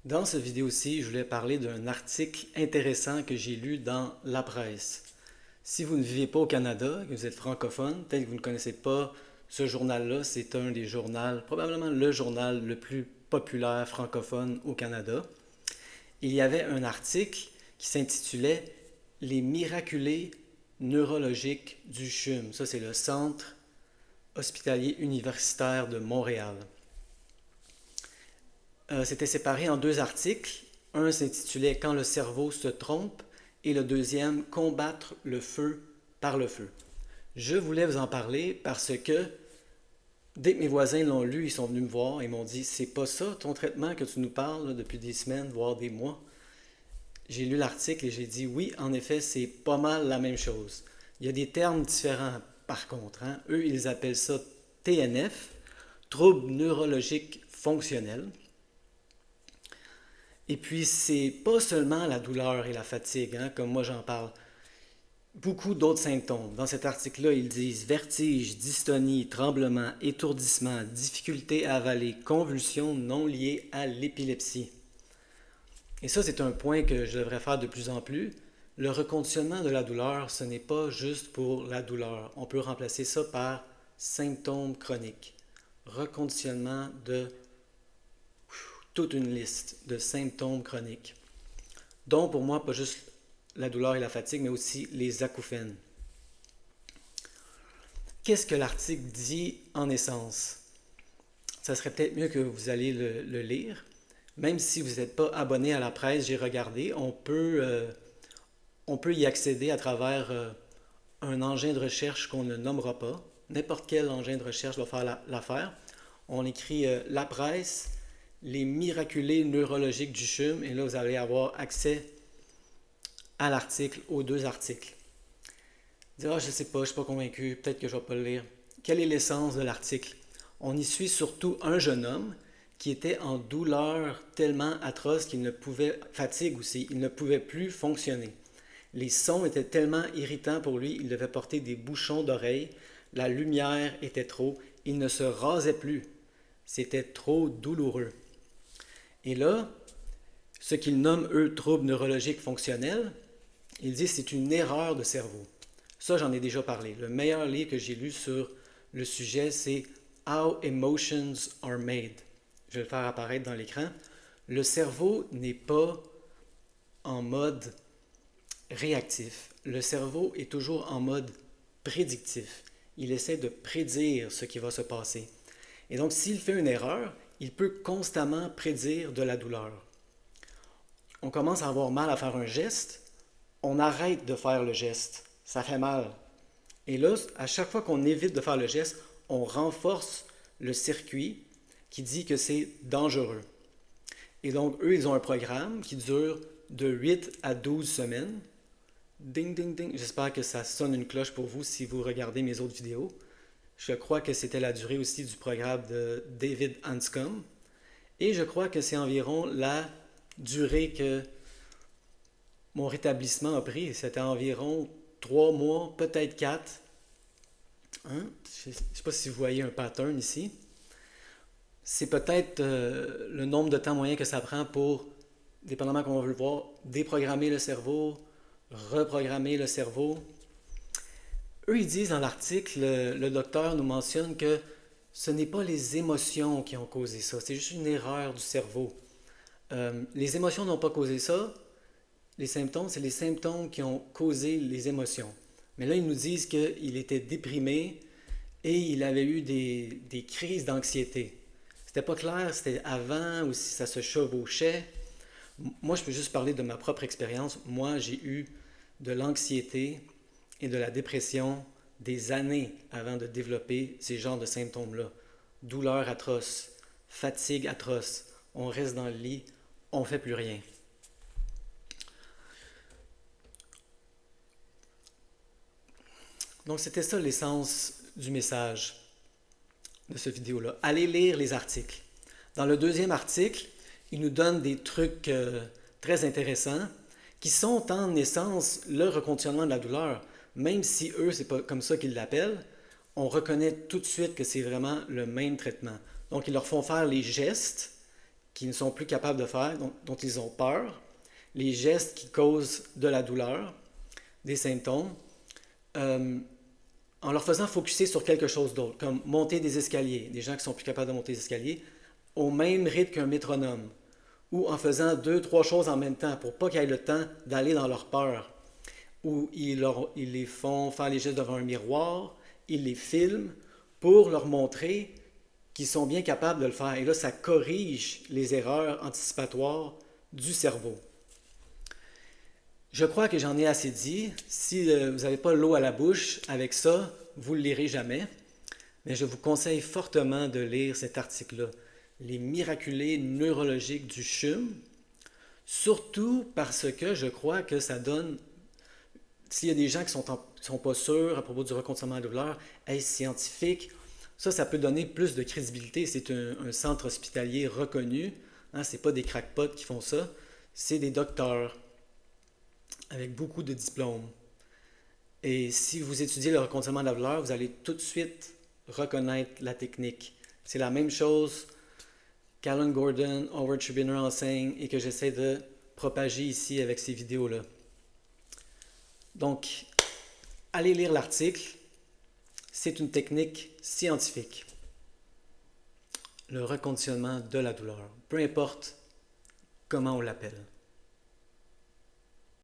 Dans cette vidéo-ci, je voulais parler d'un article intéressant que j'ai lu dans La Presse. Si vous ne vivez pas au Canada, que vous êtes francophone, peut-être que vous ne connaissez pas ce journal-là, c'est un des journaux, probablement le journal le plus populaire francophone au Canada. Il y avait un article qui s'intitulait Les miraculés neurologiques du CHUM. Ça, c'est le Centre hospitalier universitaire de Montréal. C'était séparé en deux articles. Un s'intitulait Quand le cerveau se trompe et le deuxième Combattre le feu par le feu. Je voulais vous en parler parce que dès que mes voisins l'ont lu, ils sont venus me voir et m'ont dit c'est pas ça ton traitement que tu nous parles là, depuis des semaines, voire des mois. J'ai lu l'article et j'ai dit oui, en effet, c'est pas mal la même chose. Il y a des termes différents par contre. Hein. Eux, ils appellent ça TNF, trouble neurologique fonctionnel. Et puis, c'est pas seulement la douleur et la fatigue, hein, comme moi j'en parle. Beaucoup d'autres symptômes. Dans cet article-là, ils disent vertige, dystonie, tremblement, étourdissement, difficulté à avaler, convulsions non liées à l'épilepsie. Et ça, c'est un point que je devrais faire de plus en plus. Le reconditionnement de la douleur, ce n'est pas juste pour la douleur. On peut remplacer ça par symptômes chroniques. Reconditionnement de toute une liste de symptômes chroniques, dont pour moi pas juste la douleur et la fatigue, mais aussi les acouphènes. Qu'est-ce que l'article dit en essence? Ça serait peut-être mieux que vous alliez le lire. Même si vous n'êtes pas abonné à la presse, j'ai regardé, on peut y accéder à travers un engin de recherche qu'on ne nommera pas. N'importe quel engin de recherche va faire l'affaire. On écrit La Presse, les miraculés neurologiques du CHUM, et là, vous allez avoir accès à l'article, aux deux articles. Vous direz, je ne sais pas, je ne suis pas convaincu, peut-être que je ne vais pas le lire. Quelle est l'essence de l'article? On y suit surtout un jeune homme qui était en douleur tellement atroce qu'il ne pouvait, fatigue aussi, il ne pouvait plus fonctionner. Les sons étaient tellement irritants pour lui, il devait porter des bouchons d'oreilles, la lumière était trop, il ne se rasait plus. C'était trop douloureux. Et là, ce qu'ils nomment, eux, troubles neurologiques fonctionnels, ils disent que c'est une erreur de cerveau. Ça, j'en ai déjà parlé. Le meilleur livre que j'ai lu sur le sujet, c'est How Emotions Are Made. Je vais le faire apparaître dans l'écran. Le cerveau n'est pas en mode réactif. Le cerveau est toujours en mode prédictif. Il essaie de prédire ce qui va se passer. Et donc, s'il fait une erreur, il peut constamment prédire de la douleur. On commence à avoir mal à faire un geste, on arrête de faire le geste. Ça fait mal. Et là, à chaque fois qu'on évite de faire le geste, on renforce le circuit qui dit que c'est dangereux. Et donc, eux, ils ont un programme qui dure de 8 à 12 semaines. Ding, ding, ding. J'espère que ça sonne une cloche pour vous si vous regardez mes autres vidéos. Je crois que c'était la durée aussi du programme de David Anscombe. Et je crois que c'est environ la durée que mon rétablissement a pris. C'était environ 3 mois, peut-être 4. Hein? Je ne sais pas si vous voyez un pattern ici. C'est peut-être le nombre de temps moyen que ça prend pour, dépendamment comment on veut le voir, déprogrammer le cerveau, reprogrammer le cerveau. Eux, ils disent dans l'article, le docteur nous mentionne que ce n'est pas les émotions qui ont causé ça, c'est juste une erreur du cerveau. Les émotions n'ont pas causé ça, les symptômes, c'est les symptômes qui ont causé les émotions. Mais là, ils nous disent qu'il était déprimé et il avait eu des crises d'anxiété. C'était pas clair, c'était avant ou si ça se chevauchait. Moi, je peux juste parler de ma propre expérience. Moi, j'ai eu de l'anxiété et de la dépression des années avant de développer ces genres de symptômes-là. Douleur atroce, fatigue atroce, on reste dans le lit, on ne fait plus rien. Donc c'était ça l'essence du message de cette vidéo-là. Allez lire les articles. Dans le deuxième article, il nous donne des trucs très intéressants qui sont en essence le reconditionnement de la douleur. Même si eux, c'est pas comme ça qu'ils l'appellent, on reconnaît tout de suite que c'est vraiment le même traitement. Donc, ils leur font faire les gestes qu'ils ne sont plus capables de faire, dont ils ont peur, les gestes qui causent de la douleur, des symptômes, euh, en leur faisant focuser sur quelque chose d'autre, comme monter des escaliers, des gens qui sont plus capables de monter des escaliers, au même rythme qu'un métronome, ou en faisant deux, trois choses en même temps pour pas qu'ils aient le temps d'aller dans leur peur, ou ils les font faire les gestes devant un miroir, ils les filment pour leur montrer qu'ils sont bien capables de le faire. Et là, ça corrige les erreurs anticipatoires du cerveau. Je crois que j'en ai assez dit. Si vous n'avez pas l'eau à la bouche avec ça, vous ne le lirez jamais. Mais je vous conseille fortement de lire cet article-là, Les miraculés neurologiques du CHUM, surtout parce que je crois que ça donne, s'il y a des gens qui ne sont pas sûrs à propos du reconditionnement de la douleur, est-ce scientifique? Ça peut donner plus de crédibilité. C'est un centre hospitalier reconnu. Hein, ce n'est pas des crackpots qui font ça. C'est des docteurs avec beaucoup de diplômes. Et si vous étudiez le reconditionnement de la douleur, vous allez tout de suite reconnaître la technique. C'est la même chose qu'Alan Gordon, Howard Schubiner enseigne et que j'essaie de propager ici avec ces vidéos-là. Donc, allez lire l'article. C'est une technique scientifique. Le reconditionnement de la douleur, peu importe comment on l'appelle.